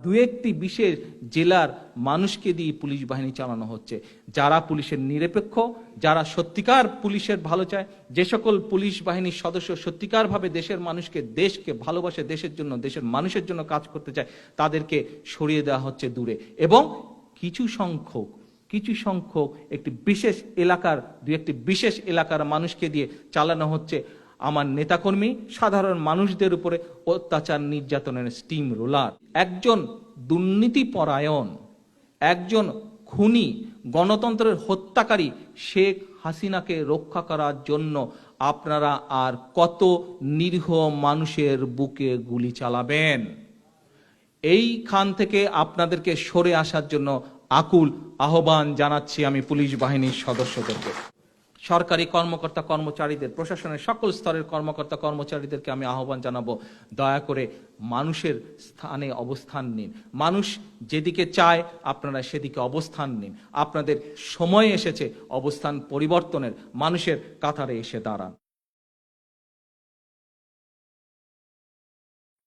দু একটি বিশেষ জেলার মানুষকে দিয়ে পুলিশ বাহিনী চালানো হচ্ছে, যারা পুলিশের নিরপেক্ষ, যারা সত্যিকার পুলিশের ভালো চায়, যে সকল পুলিশ বাহিনীর সদস্য সত্যিকারভাবে দেশের মানুষকে, দেশকে ভালোবাসে, দেশের জন্য, দেশের মানুষের জন্য কাজ করতে চায়, তাদেরকে সরিয়ে দেওয়া হচ্ছে দূরে। এবং কিছু সংখ্যক একটি বিশেষ এলাকার, দু একটি বিশেষ এলাকার মানুষকে দিয়ে চালানো হচ্ছে আমার নেতাকর্মী, সাধারণ মানুষদের উপরে অত্যাচার নির্যাতনের স্টিম রোলার। একজন দুর্নীতিপরায়ণ, একজন খুনি, গণতন্ত্রের হত্যাকারী শেখ হাসিনাকে রক্ষা করার জন্য আপনারা আর কত নিরীহ মানুষের বুকে গুলি চালাবেন? এইখান থেকে আপনাদেরকে সরে আসার জন্য আকুল আহ্বান জানাচ্ছি আমি পুলিশ বাহিনীর সদস্যদেরকে। সরকারি কর্মকর্তা কর্মচারীদের, প্রশাসনের সকল স্তরের কর্মকর্তা কর্মচারীদেরকে আমি আহ্বান জানাবো, দয়া করে মানুষের স্থানে অবস্থান নিন। মানুষ যেদিকে চায় আপনারা সেদিকে অবস্থান নিন। আপনাদের সময় এসেছে অবস্থান পরিবর্তনের, মানুষের কাতারে এসে দাঁড়ান।